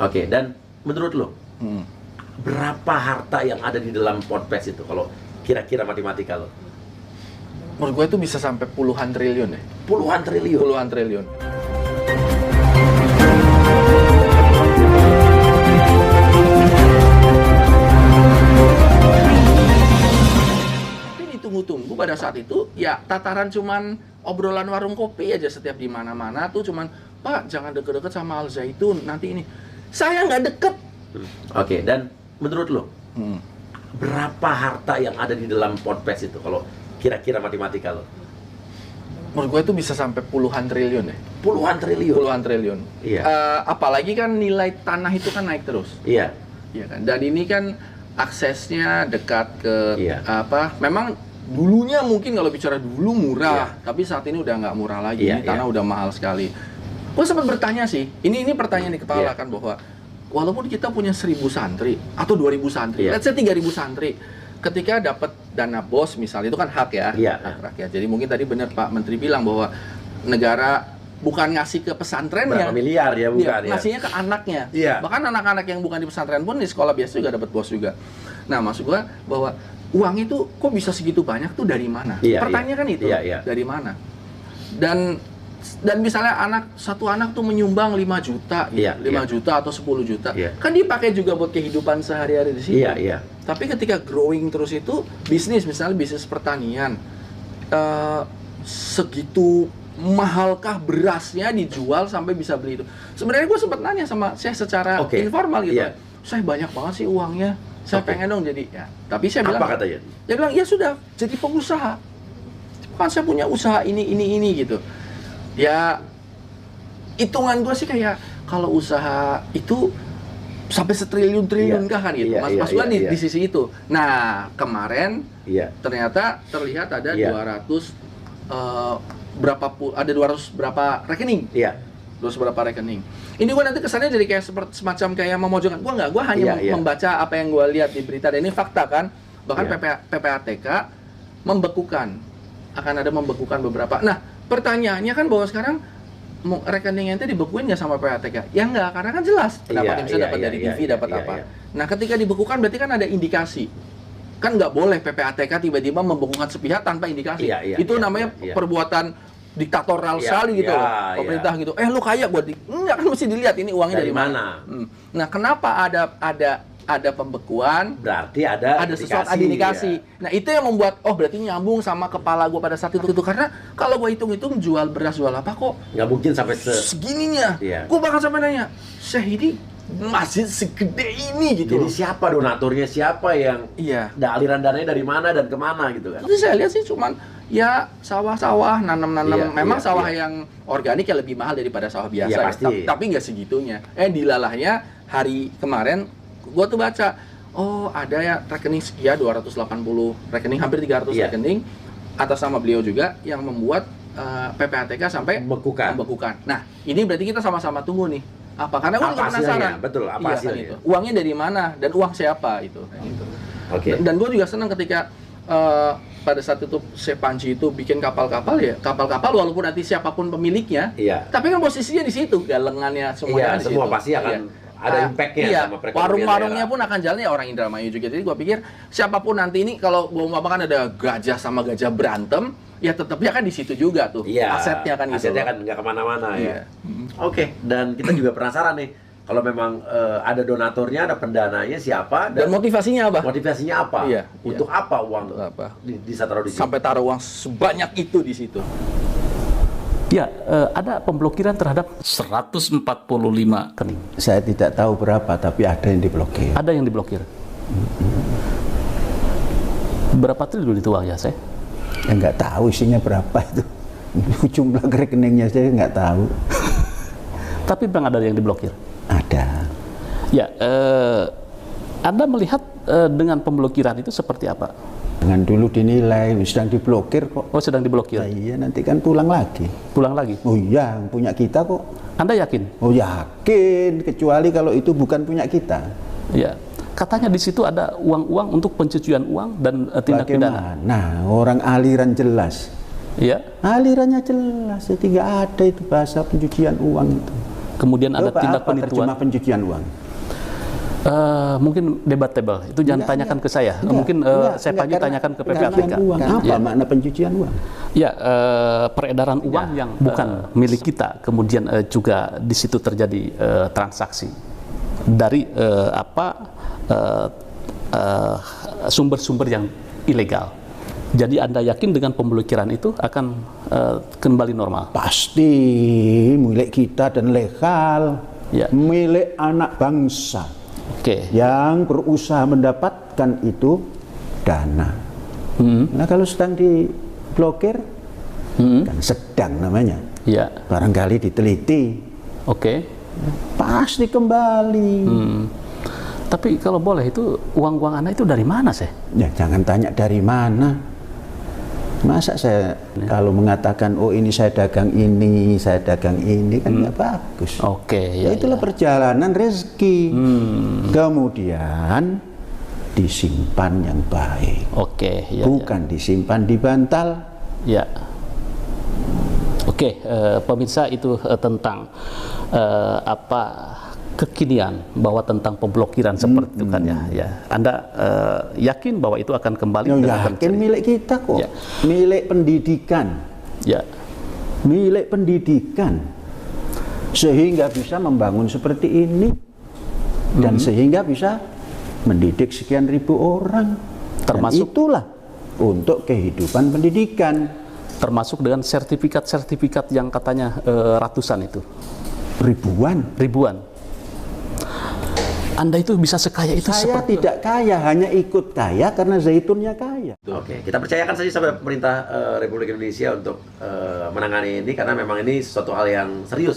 Oke, dan menurut lo berapa harta yang ada di dalam Podpes itu kalau kira-kira matematika lo? Menurut gue itu bisa sampai puluhan triliun ya. Puluhan triliun? Puluhan triliun. Tapi ditunggu-tunggu pada saat itu, ya tataran cuman obrolan warung kopi aja setiap di mana-mana tuh cuman, Pak jangan deket-deket sama Al Zaitun nanti ini. Saya nggak deket. Oke, dan menurut lo berapa harta yang ada di dalam Podpes itu kalau kira-kira matematika lo? Menurut gue itu bisa sampai puluhan triliun ya. Puluhan triliun? Puluhan triliun. Iya. Apalagi kan nilai tanah itu kan naik terus. Iya. Iya kan. Dan ini kan aksesnya dekat ke memang dulunya mungkin kalau bicara dulu murah, tapi saat ini udah nggak murah lagi. Ini tanah udah mahal sekali. Gue sempat bertanya sih, ini pertanyaan di kepala kan bahwa walaupun kita punya 1.000 santri atau 2.000 santri, let's say 3.000 santri, ketika dapat dana BOS misalnya itu kan hak ya, hak rakyat. Jadi mungkin tadi benar Pak Menteri bilang bahwa negara bukan ngasih ke pesantrennya, berapa miliar ya bukan, ngasihnya ke anaknya. Bahkan anak-anak yang bukan di pesantren pun di sekolah biasa juga dapat BOS juga. Nah maksud gua bahwa uang itu kok bisa segitu banyak tuh dari mana? Pertanyaannya kan itu, dari mana? Dan misalnya satu anak tuh menyumbang 5 juta, 5 juta atau 10 juta, kan dipakai juga buat kehidupan sehari-hari di situ. Tapi ketika growing terus itu bisnis, misalnya bisnis pertanian, segitu mahalkah berasnya dijual sampai bisa beli itu? Sebenarnya gue sempat nanya sama saya secara informal gitu, saya banyak banget sih uangnya, saya pengen dong jadi Tapi saya bilang, apa katanya? Dia bilang ya sudah jadi pengusaha, kan saya punya usaha ini gitu. Ya hitungan gue sih kayak kalau usaha itu sampai setriliun-triliun kan gitu. Mas gue di sisi itu. Nah kemarin ternyata terlihat ada 200 berapa rekening. 200 berapa rekening. Ini gue nanti kesannya jadi kayak semacam kayak memojokkan. Gue hanya membaca apa yang gue lihat di berita. Dan ini fakta kan. Bahkan PPATK akan ada membekukan beberapa. Nah pertanyaannya kan bahwa sekarang rekening ente dibekuin nggak sama PPATK? Ya nggak, karena kan jelas pendapatnya bisa dapat dari TV, dapat apa. Nah ketika dibekukan berarti kan ada indikasi. Kan nggak boleh PPATK tiba-tiba membekukan sepihak tanpa indikasi. Itu namanya perbuatan diktatorial sekali gitu loh. Pemerintah gitu. Lu kaya buat enggak, kan mesti dilihat ini uangnya dari mana. Nah kenapa ada pembekuan, berarti ada sesuatu, ada indikasi. Nah itu yang membuat berarti nyambung sama kepala gue pada saat itu karena kalau gue hitung-hitung jual beras jual apa kok nggak mungkin sampai segininya. Gue bakal sampai nanya, Syahidi masjid segede ini gitu. Jadi siapa donaturnya, siapa yang aliran dananya dari mana dan kemana gitu kan? Jadi saya lihat sih cuman sawah-sawah, nanam-nanam. Memang sawah yang organik ya lebih mahal daripada sawah biasa. Tapi nggak segitunya. Dilalahnya hari kemarin gue tuh baca, ada ya rekening sekian 280 rekening, hampir 300 rekening atas nama beliau juga yang membuat PPATK sampai membekukan. Nah, ini berarti kita sama-sama tunggu nih. Karena gue juga penasaran. Betul, apa hasilnya? Kan itu. Uangnya dari mana dan uang siapa itu. Gitu. Dan gue juga senang ketika pada saat itu Panji itu bikin kapal-kapal walaupun nanti siapapun pemiliknya, tapi kan posisinya di situ, galengannya semuanya di semua situ. pasti akan ada impact-nya sama perekonomian. Warung-warungnya pun akan jalan orang Indramayu juga. Jadi gua pikir siapapun nanti ini kalau gua kan ada gajah sama gajah berantem, ya tetapnya kan di situ juga tuh. Asetnya kan gitu. Asetnya kan nggak kemana-mana ya. Oke, dan kita juga penasaran nih. Kalau memang ada donaturnya, ada pendananya siapa dan motivasinya apa? Motivasinya apa? Untuk apa uang? Untuk apa? Bisa taruh di situ. Sampai taruh uang sebanyak itu di situ. Ya, ada pemblokiran terhadap 145 rekening. Saya tidak tahu berapa, tapi ada yang diblokir. Ada yang diblokir. Berapa triliun itu uangnya, saya? Ya nggak tahu isinya berapa itu. Jumlah rekeningnya saya nggak tahu. Tapi memang ada yang diblokir? Ada. Ya, Anda melihat dengan pemblokiran itu seperti apa? Dengan dulu dinilai, sedang diblokir kok. Oh, sedang diblokir? Nah, iya, nanti kan pulang lagi. Pulang lagi? Oh iya, punya kita kok. Anda yakin? Oh yakin, kecuali kalau itu bukan punya kita. Ya, katanya di situ ada uang-uang untuk pencucian uang dan tindak pidana. Nah, orang aliran jelas. Iya. Alirannya jelas, jadi nggak ada itu bahasa pencucian uang itu. kemudian ada Coba tindak apa penipuan. terjemah pencucian uang? Mungkin debatable. Itu jangan tanyakan ke saya. Mungkin saya panggil tanyakan ke PPATK. Apa Ya. makna pencucian uang? Ya, peredaran uang yang bukan milik kita, kemudian juga di situ terjadi transaksi dari sumber-sumber yang ilegal. Jadi Anda yakin dengan pemblokiran itu akan kembali normal? Pasti milik kita dan legal, Ya. milik anak bangsa Oke. yang berusaha mendapatkan itu dana. Nah kalau sedang diblokir, kan sedang namanya, Ya. barangkali diteliti, Oke. pasti kembali. Tapi kalau boleh itu uang-uang Anda itu dari mana sih? Ya jangan tanya dari mana. Masa saya kalau mengatakan oh ini saya dagang ini kan nggak bagus. Oke, Ya ya. itulah perjalanan rezeki. Kemudian disimpan yang baik, Oke, ya. bukan disimpan di bantal. Ya. Oke, pemirsa itu tentang kekinian bahwa tentang pemblokiran seperti itu kan ya. Ya. Anda yakin bahwa itu akan kembali? Ya, dan akan yakin milik kita kok, Ya. milik pendidikan, Ya. milik pendidikan, sehingga bisa membangun seperti ini dan sehingga bisa mendidik sekian ribu orang. Termasuk- Dan itulah untuk kehidupan pendidikan. Termasuk dengan sertifikat-sertifikat yang katanya ratusan itu, Ribuan. Anda itu bisa sekaya itu Saya seperti tidak kaya, hanya ikut kaya karena Zaitunnya kaya. Oke, kita percayakan saja sama pemerintah Republik Indonesia untuk menangani ini karena memang ini suatu hal yang serius.